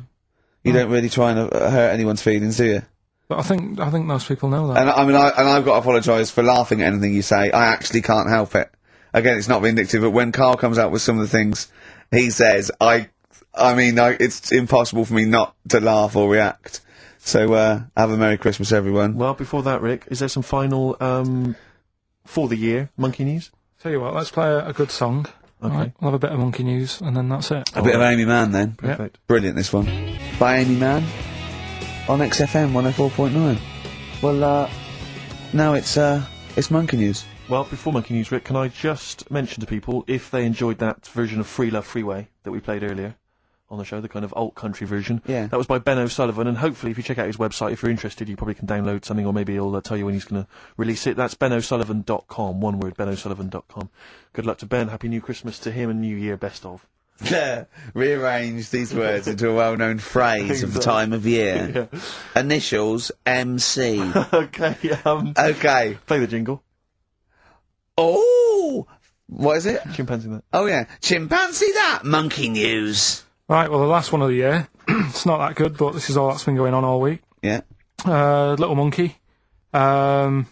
really try and hurt anyone's feelings, do you? But I think most people know that. And I mean, I've got to apologise for laughing at anything you say. I actually can't help it. Again, it's not vindictive, but when Karl comes out with some of the things he says, it's impossible for me not to laugh or react. So, have a Merry Christmas, everyone. Well, before that, Rick, is there some final, for the year, Monkey News? Tell you what, let's play a good song. Okay. Right, we'll have a bit of Monkey News, and then that's it. A bit of Amy Mann, then. Perfect. Brilliant, this one. By Amy Mann on XFM 104.9. Well, now it's Monkey News. Well, before Monkey News, Rick, can I just mention to people, if they enjoyed that version of Free Love Freeway that we played earlier on the show, the kind of alt country version. Yeah. That was by Ben O'Sullivan, and hopefully if you check out his website, if you're interested, you probably can download something, or maybe he'll tell you when he's going to release it. That's benosullivan.com, one word, benosullivan.com. Good luck to Ben, Happy New Christmas to him, and New Year, best of. Rearrange these words into a well-known phrase of the time of year. Yeah. Initials MC. Okay, Okay. play the jingle. Oh! What is it? Chimpanzee that. Oh, yeah. Chimpanzee that! Monkey News. Right, well, the last one of the year. It's not that good, but this is all that's been going on all week. Yeah. Little monkey. What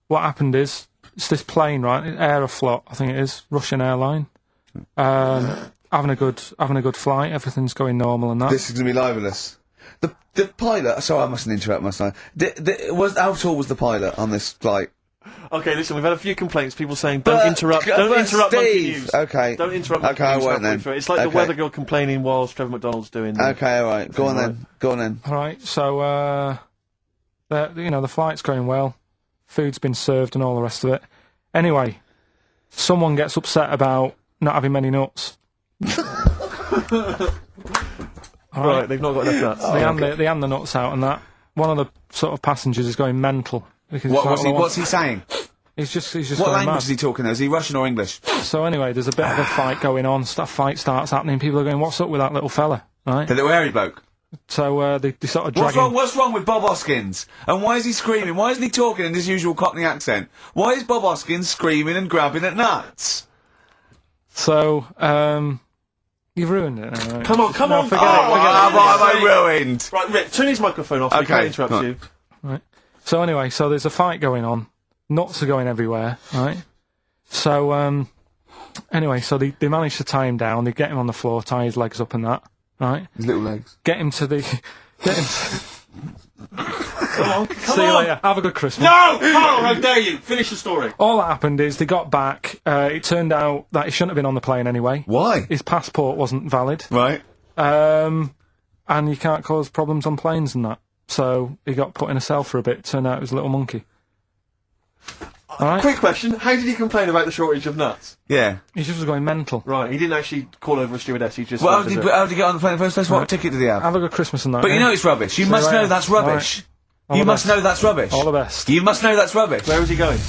happened is, it's this plane, right? Aeroflot, I think it is, Russian airline. Having a good flight, everything's going normal and that. This is going to be libelous. The pilot... Sorry, I mustn't interrupt, must I? How tall was the pilot on this flight? Okay, listen, we've had a few complaints, people saying, don't interrupt Monkey Steve, News. Okay. Don't interrupt Monkey Okay, I News won't halfway then. through. It's like the Okay. weather girl complaining whilst Trevor McDonald's doing the... Okay, alright. Go on then. Alright, so, the flight's going well. Food's been served and all the rest of it. Anyway, someone gets upset about not having many nuts. Right, they've not got enough nuts. They hand the nuts out and that. One of the sort of passengers is going mental. Because What's he saying? He's just What going language mad. is he talking though? Is he Russian or English? So anyway, there's a bit of a fight going on. Fight starts happening. People are going, "What's up with that little fella?" Right? The little hairy bloke. So they sort of drag him. What's wrong with Bob Hoskins? And why is he screaming? Why isn't he talking in his usual Cockney accent? Why is Bob Hoskins screaming and grabbing at nuts? So You've ruined it. Right? Come on, No, forget it. What have I ruined? Right, Rick, turn his microphone off. Okay, We can't interrupt right. you. Right. So anyway, so there's a fight going on. Nuts are going everywhere, right? So, anyway, so they manage to tie him down. They get him on the floor, tie his legs up and that, right? His little legs. Get him to the... Get him Come on, come See you on. later. Have a good Christmas. No! Carl, how dare you? Finish the story. All that happened is they got back. It turned out that he shouldn't have been on the plane anyway. Why? His passport wasn't valid. Right. And you can't cause problems on planes and that. So he got put in a cell for a bit. Turned out it was a little monkey. Alright? Quick question, how did he complain about the shortage of nuts? Yeah. He just was going mental. Right, he didn't actually call over a stewardess, he just... Well, went how did he get on the plane in the first place? What ticket did he have? Have a good Christmas and that. But you eh? know it's rubbish. You See must you know later. that's rubbish. All You the must best. know that's rubbish. All the best. You must know that's rubbish. Where was he going?